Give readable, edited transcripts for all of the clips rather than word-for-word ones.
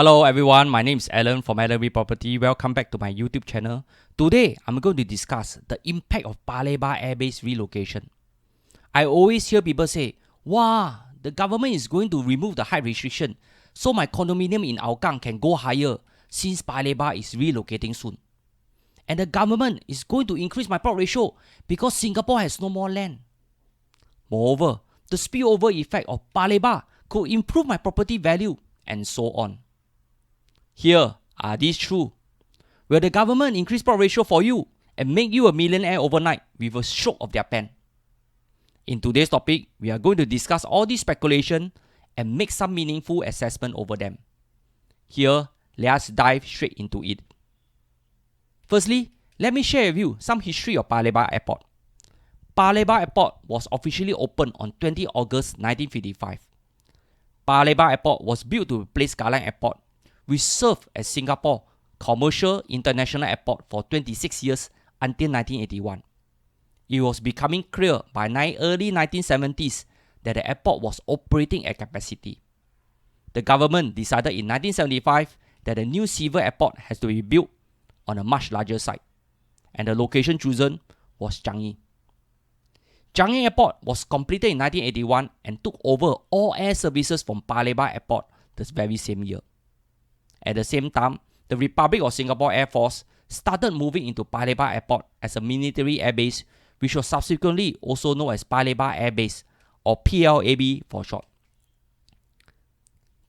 Hello everyone, my name is Alan from LV Property. Welcome back to my YouTube channel. Today, I'm going to discuss the impact of Paya Lebar Airbase relocation. I always hear people say, wow, the government is going to remove the height restriction so my condominium in Hougang can go higher since Paya Lebar is relocating soon. And the government is going to increase my plot ratio because Singapore has no more land. Moreover, the spillover effect of Paya Lebar could improve my property value and so on. Here, are these true? Will the government increase plot ratio for you and make you a millionaire overnight with a stroke of their pen? In today's topic, we are going to discuss all these speculation and make some meaningful assessment over them. Here, let's dive straight into it. Firstly, let me share with you some history of Paya Lebar Airport. Paya Lebar Airport was officially opened on 20 August 1955. Paya Lebar Airport was built to replace Kallang Airport, which served as Singapore commercial international airport for 26 years until 1981. It was becoming clear by early 1970s that the airport was operating at capacity. The government decided in 1975 that a new civil airport has to be built on a much larger site, and the location chosen was Changi. Changi Airport was completed in 1981 and took over all air services from Paya Lebar Airport the very same year. At the same time, the Republic of Singapore Air Force started moving into Paya Lebar Airport as a military airbase, which was subsequently also known as Paya Lebar Airbase, or PLAB for short.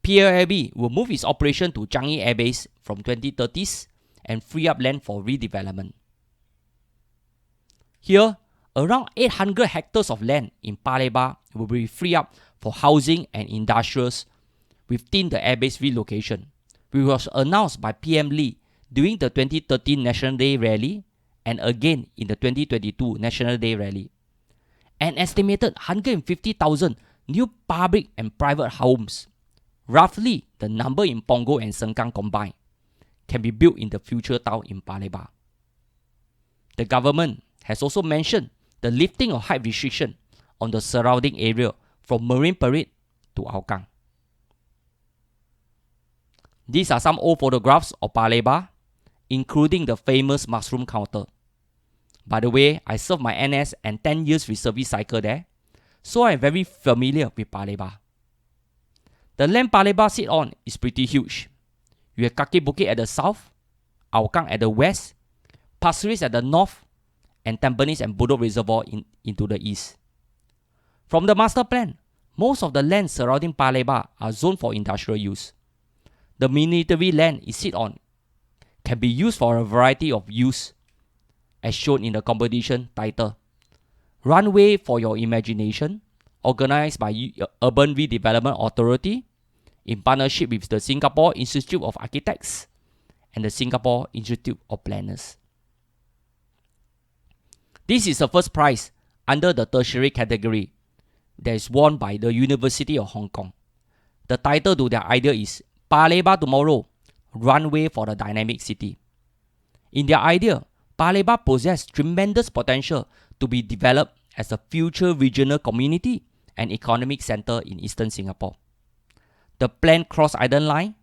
PLAB will move its operation to Changi Airbase from 2030s and free up land for redevelopment. Here, around 800 hectares of land in Paya Lebar will be freed up for housing and industrials within the airbase relocation, which was announced by PM Lee during the 2013 National Day Rally and again in the 2022 National Day Rally. An estimated 150,000 new public and private homes, roughly the number in Punggol and Sengkang combined, can be built in the future town in Paya Lebar. The government has also mentioned the lifting of height restriction on the surrounding area from Marine Parade to Hougang. These are some old photographs of Paya Lebar, including the famous mushroom counter. By the way, I served my NS and 10 years reservist cycle there, so I am very familiar with Paya Lebar. The land Paya Lebar sits on is pretty huge. You have Kaki Bukit at the south, Hougang at the west, Pasir Ris at the north, and Tampines and Bedok Reservoir into the east. From the master plan, most of the land surrounding Paya Lebar are zoned for industrial use. The military land it sits on can be used for a variety of use, as shown in the competition title, Runway for Your Imagination, organized by Urban Redevelopment Authority in partnership with the Singapore Institute of Architects and the Singapore Institute of Planners. This is the first prize under the tertiary category that is won by the University of Hong Kong. The title to their idea is Paya Lebar Tomorrow, Runway for the Dynamic City. In their idea, Paya Lebar possesses tremendous potential to be developed as a future regional community and economic center in eastern Singapore. The planned Cross Island Line,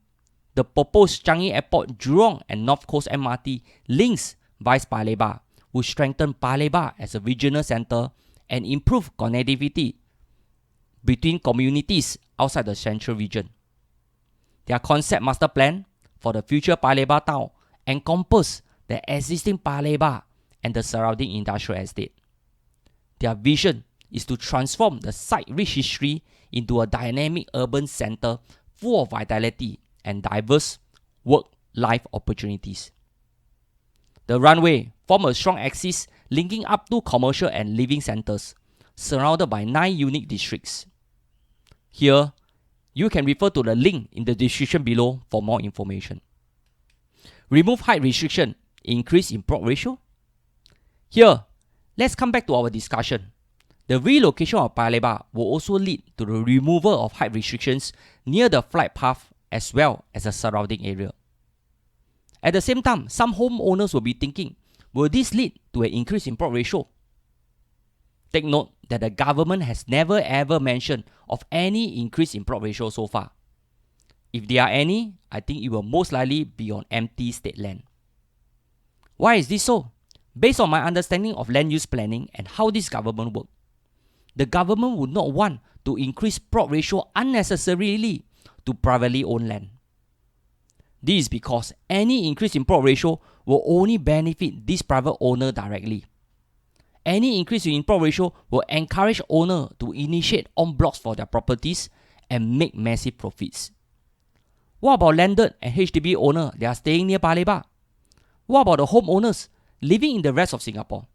the proposed Changi Airport Jurong and North Coast MRT links via Paya Lebar will strengthen Paya Lebar as a regional center and improve connectivity between communities outside the central region. Their concept master plan for the future Paya Lebar town encompasses the existing Paya Lebar and the surrounding industrial estate. Their vision is to transform the site-rich history into a dynamic urban center full of vitality and diverse work-life opportunities. The runway forms a strong axis linking up to commercial and living centers, surrounded by 9 unique districts. Here, you can refer to the link in the description below for more information. Remove height restriction, increase in plot ratio. Here, let's come back to our discussion. The relocation of Paya Lebar will also lead to the removal of height restrictions near the flight path as well as the surrounding area. At the same time, some homeowners will be thinking, will this lead to an increase in plot ratio? Take note that the government has never ever mentioned of any increase in plot ratio so far. if there are any, I think it will most likely be on empty state land. Why is this so? Based on my understanding of land use planning and how this government works, the government would not want to increase plot ratio unnecessarily to privately owned land. This is because any increase in plot ratio will only benefit this private owner directly. Any increase in plot ratio will encourage owner to initiate en blocs for their properties and make massive profits. What about landed and HDB owner that are staying near Paya Lebar? What about the homeowners living in the rest of Singapore?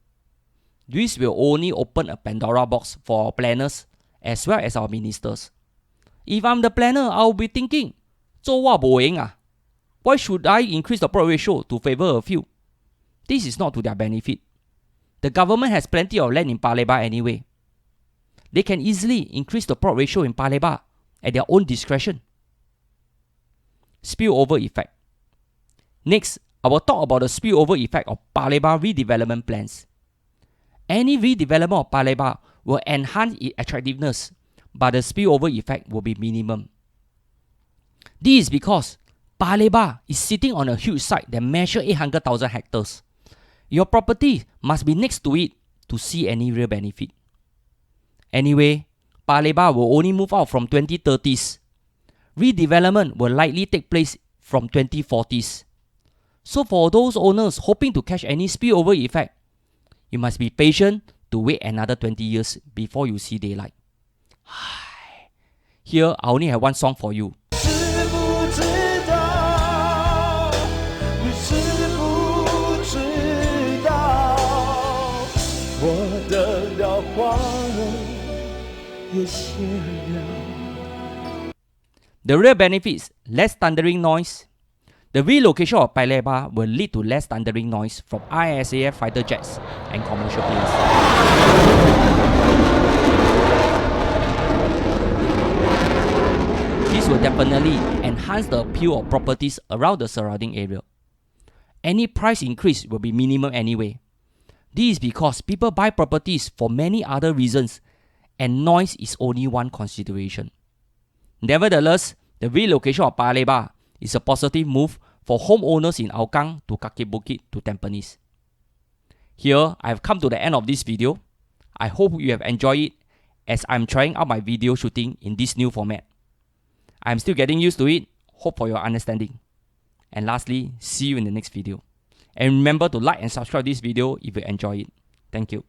This will only open a Pandora box for our planners as well as our ministers. If I'm the planner, I'll be thinking, why should I increase the plot ratio to favor a few? This is not to their benefit. The government has plenty of land in Paya Lebar anyway. They can easily increase the plot ratio in Paya Lebar at their own discretion. Spillover effect. Next, I will talk about the spillover effect of Paya Lebar redevelopment plans. Any redevelopment of Paya Lebar will enhance its attractiveness, but the spillover effect will be minimum. This is because Paya Lebar is sitting on a huge site that measures 800,000 hectares. Your property must be next to it to see any real benefit. Anyway, Paya Lebar will only move out from 2030s. Redevelopment will likely take place from 2040s. So for those owners hoping to catch any spillover effect, you must be patient to wait another 20 years before you see daylight. Here, I only have one song for you. The real benefits: less thundering noise. The relocation of Paya Lebar will lead to less thundering noise from ISAF fighter jets and commercial planes. This will definitely enhance the appeal of properties around the surrounding area. Any price increase will be minimum anyway. This is because people buy properties for many other reasons, and noise is only one consideration. Nevertheless, the relocation of Paya Lebar is a positive move for homeowners in Hougang to Kaki Bukit to Tampines. Here, I have come to the end of this video. I hope you have enjoyed it as I'm trying out my video shooting in this new format. I'm still getting used to it. Hope for your understanding. And lastly, see you in the next video. And remember to like and subscribe this video if you enjoy it. Thank you.